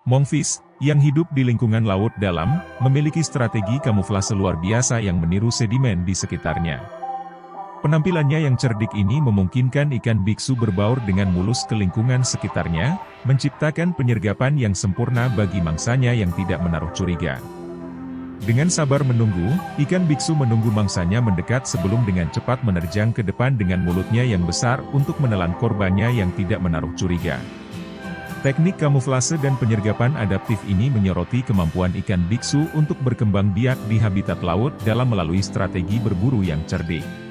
Monkfish, yang hidup di lingkungan laut dalam, memiliki strategi kamuflase luar biasa yang meniru sedimen di sekitarnya. Penampilannya yang cerdik ini memungkinkan ikan biksu berbaur dengan mulus ke lingkungan sekitarnya, menciptakan penyergapan yang sempurna bagi mangsanya yang tidak menaruh curiga. Dengan sabar menunggu, ikan biksu menunggu mangsanya mendekat sebelum dengan cepat menerjang ke depan dengan mulutnya yang besar untuk menelan korbannya yang tidak menaruh curiga. Teknik kamuflase dan penyergapan adaptif ini menyoroti kemampuan ikan biksu untuk berkembang biak di habitat laut dalam melalui strategi berburu yang cerdik.